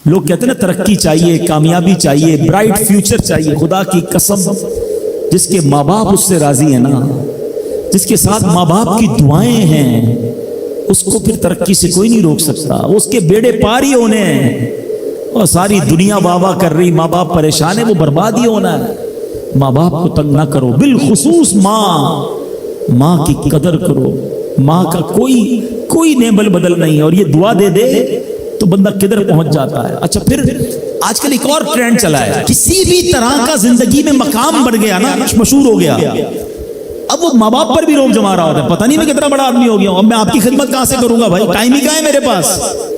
لوگ کہتے ہیں نا ترقی چاہیے، کامیابی چاہیے، برائٹ فیوچر چاہیے. خدا کی قسم جس کے ماں باپ اس سے راضی ہیں نا، جس کے ساتھ ماں باپ کی دعائیں ہیں، اس کو پھر ترقی سے کوئی نہیں روک سکتا. اس کے بیڑے پار ہی ہونے ہیں. اور ساری دنیا واہ واہ کر رہی، ماں باپ پریشان ہے، وہ برباد ہی ہونا ہے. ماں باپ کو تنگ نہ کرو، بالخصوص ماں کی قدر کرو. ماں کا کوئی نیبل بدل نہیں. اور یہ دعا دے دے تو بندہ کدھر پہنچ جاتا ہے. اچھا پھر آج کل ایک اور ٹرینڈ چلا ہے، کسی بھی طرح کا زندگی میں مقام بڑھ گیا نا، مشہور ہو گیا، اب وہ ماں باپ پر بھی روب جما رہا ہوتا ہے. پتہ نہیں میں کتنا بڑا آدمی ہو گیا ہوں، اب میں آپ کی خدمت کہاں سے کروں گا بھائی، ٹائم ہی کہاں ہے میرے پاس.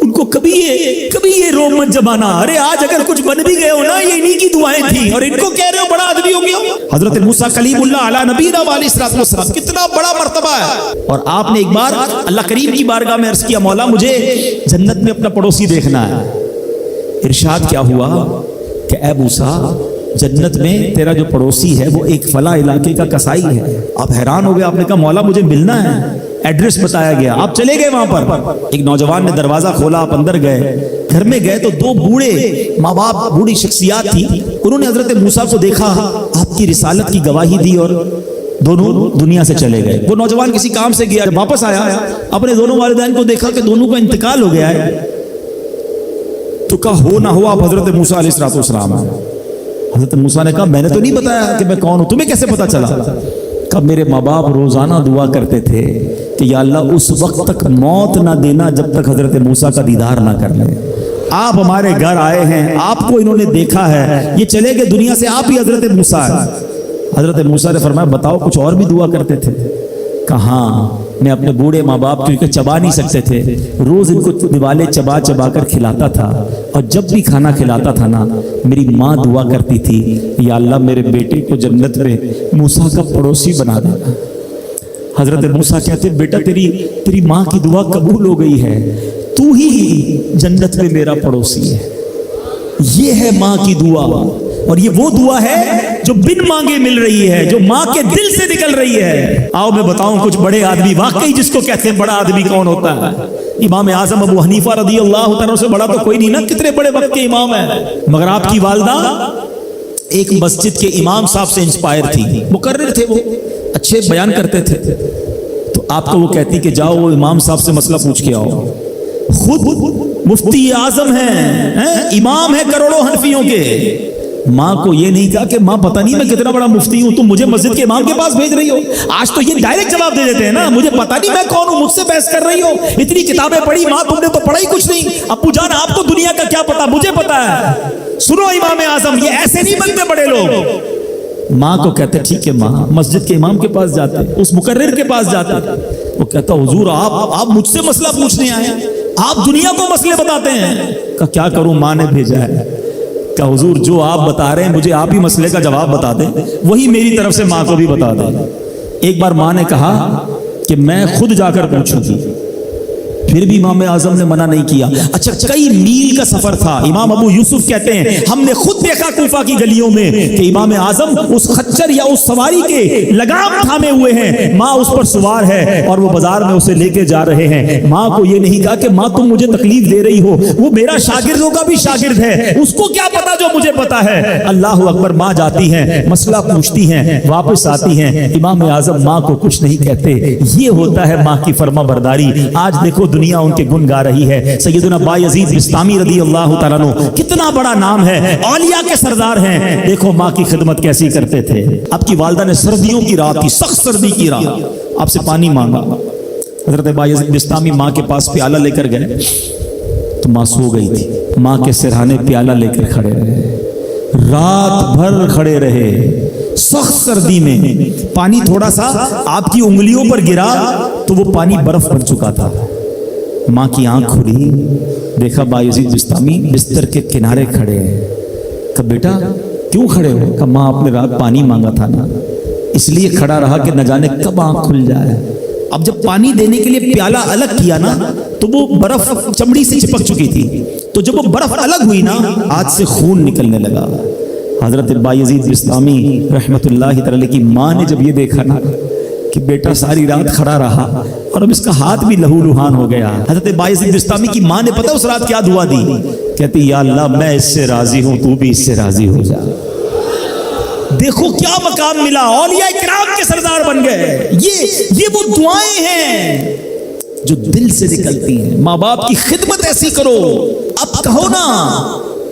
ان کو کبھی یہ روب مت جمانا. ارے آج اگر کچھ بن بھی گئے ہو نا، یہ انہی کی دعائیں تھیں، اور ان کو کہہ رہے ہو بڑا آدمی ہو گیا ہو. حضرت موسیٰ کلیم اللہ علی نبینا علیہ الصلوۃ والسلام، کتنا بڑا مرتبہ ہے. اور آپ نے ایک بار اللہ کریم کی بارگاہ میں عرض کیا، مولا مجھے جنت میں اپنا پڑوسی دیکھنا ہے. ارشاد کیا ہوا کہ اے موسیٰ، جنت میں تیرا جو پڑوسی ہے وہ ایک فلاں علاقے کا کسائی ہے. آپ حیران ہو گئے، آپ نے کہا مولا مجھے ملنا ہے. ایڈریس بتایا گیا، آپ چلے گئے وہاں پر. ایک نوجوان نے دروازہ کھولا، آپ اندر گئے. گھر میں گئے تو دو بوڑھے ماں باپ، بوڑھی شخصیات تھی. انہوں نے حضرت موسیٰ کو دیکھا، آپ کی رسالت کی گواہی دی اور دونوں دنیا سے چلے گئے. وہ نوجوان کسی کام سے گیا، واپس آیا، اپنے دونوں والدین کو دیکھا کہ دونوں کا انتقال ہو گیا ہے. تو کہا ہو نہ ہو آپ حضرت موسیٰ علیہ الصلوۃ والسلام ہیں. حضرت موسیٰ نے کہا میں نے تو نہیں بتایا کہ میں کون ہوں، تمہیں کیسے پتا چلا؟ کہا میرے ماں باپ روزانہ دعا کرتے تھے کہ یا اللہ اس وقت تک موت نہ دینا جب تک حضرت موسیٰ کا دیدار نہ کر لیں. آپ ہمارے گھر آئے ہیں، آپ کو انہوں نے دیکھا ہے، یہ چلے گئے دنیا سے، آپ ہی حضرت موسیٰ ہیں. حضرت موسیٰ نے فرمایا بتاؤ کچھ اور بھی دعا کرتے تھے؟ کہاں میں اپنے بوڑھے ماں باپ کیونکہ چبا نہیں سکتے تھے، روز ان کو دیوالے چبا چبا کر کھلاتا تھا. اور جب بھی کھانا کھلاتا تھا نا، میری ماں دعا کرتی تھی یا اللہ میرے بیٹے کو جنت میں موسیٰ کا پڑوسی بنا دینا. حضرت موسیٰ کہتے بیٹا تیری ماں کی دعا قبول ہو گئی ہے، تو ہی جنت میں میرا پڑوسی ہے. یہ ہے ماں کی دعا. اور یہ وہ دعا ہے جو بن مانگے مل رہی ہے، جو ماں کے دل سے نکل رہی ہے. آؤ میں بتاؤں کچھ بڑے آدمی، واقعی جس کو کہتے ہیں بڑا آدمی کون ہوتا ہے. امام اعظم ابو حنیفہ رضی اللہ تعالیٰ سے بڑا تو کوئی نہیں نا، کتنے بڑے وقت کے امام ہیں. مگر آپ کی والدہ ایک مسجد کے امام صاحب سے انسپائر تھی، مقرر تھے، وہ اچھے بیان کرتے تھے. تو آپ کو وہ کہتی کہ جاؤ وہ امام صاحب سے مسئلہ پوچھ کے آؤ. خود مفتی اعظم ہیں، امام ہیں کروڑوں حنفیوں کے. ماں کو یہ نہیں کہا کہ ماں پتہ نہیں میں کتنا بڑا مفتی ہوں، تم مجھے مسجد کے امام کے پاس بھیج رہی ہو. آج تو یہ ڈائریکٹ جواب دے دیتے ہیں نا، مجھے پتہ نہیں میں کون ہوں، مجھ سے بحث کر رہی ہو. اتنی کتابیں پڑھی ماں، تم نے تو پڑھا ہی کچھ نہیں. ابو جان آپ کو دنیا کا کیا پتا، مجھے پتا ہے. سنو امام اعظم، یہ ایسے نہیں بنتے بڑے لوگ. ماں کو کہتے ٹھیک ہے ماں، مسجد کے امام کے پاس جاتے، اس مقرر کے پاس جاتے. وہ کہتا حضور آپ مجھ سے مسئلہ پوچھنے آئے ہیں، آپ دنیا کو مسئلے بتاتے ہیں. کہ کیا کروں، ماں نے بھیجا ہے. کہ حضور جو آپ بتا رہے ہیں مجھے آپ ہی مسئلے کا جواب بتا دیں، وہی میری طرف سے ماں کو بھی بتا دیں. ایک بار ماں نے کہا کہ میں خود جا کر پوچھوں گی، پھر بھی امام اعظم نے منع نہیں کیا. اچھا کئی میل کا سفر تھا. امام ابو یوسف کہتے ہیں ہم نے خود دیکھا کوفہ کی گلیوں میں کہ امام اعظم اس خچر یا اس سواری کے لگام تھامے ہوئے ہیں، ماں اس پر سوار ہے اور وہ بازار میں اسے لے کے جا رہے ہیں. ماں کو یہ نہیں کہا کہ ماں تم مجھے تکلیف دے رہی ہو، وہ میرا شاگردوں کا بھی شاگرد ہے، اس کو کیا پتا جو مجھے پتا ہے. اللہ اکبر. ماں جاتی ہیں، مسئلہ پوچھتی ہیں، واپس آتی ہیں، امام اعظم ماں کو کچھ نہیں کہتے. یہ ہوتا ہے ماں کی فرما برداری. آج دیکھو دنیا ان کے گن گا رہی ہے. سیدنا بایزید بستامی رضی اللہ تعالیٰ عنہ کتنا بڑا نام ہے، اولیاء کے سردار ہیں. دیکھو ماں کی خدمت کیسی کرتے تھے. آپ کی والدہ نے سردیوں کی رات کی، سخت سردی کی رات، آپ سے پانی مانگا. حضرت بایزید بستامی ماں کے پاس پیالہ لے کر گئے تو ماں سو گئی تھی. ماں کے سرہانے پیالہ لے کر کھڑے رہے، رات بھر کھڑے رہے سخت سردی میں. پانی تھوڑا سا آپ کی انگلیوں پر گرا تو وہ پانی برف بن چکا تھا. ماں کی آنکھ کھلی، دیکھا بایزید بستامی بستر کے کنارے کھڑے ہیں. کہ بیٹا کیوں کھڑے ہو؟ کہ ماں آپ نے رات پانی مانگا تھا نا، اس لیے کھڑا رہا کہ نہ جانے کب آنکھ کھل جائے. اب جب پانی دینے کے لیے پیالہ الگ کیا نا تو وہ برف چمڑی سے چپک چکی تھی، تو جب وہ برف الگ ہوئی نا ہاتھ سے خون نکلنے لگا. حضرت بایزید بستامی رحمت اللہ تعالی کی ماں نے جب یہ دیکھا نا کہ بیٹا ساری رات کھڑا رہا اور اب اس کا ہاتھ بھی لہو لہان ہو گیا. حضرت بایزید بستامی کی ماں نے پتہ اس رات کیا دعا دی کہتی یا اللہ میں اس سے راضی ہوں، تو بھی اس سے راضی ہو جا۔ دیکھو کیا مقام ملا، اولیاء کرام کے سردار بن گئے۔ یہ وہ دعائیں ہیں جو دل سے نکلتی ہیں۔ ماں باپ کی خدمت ایسی کرو، اب کہو نا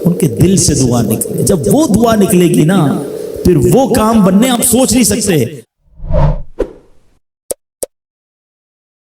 ان کے دل سے دعا نکلے۔ جب وہ دعا نکلے گی نا پھر وہ کام بننے آپ سوچ نہیں سکتے۔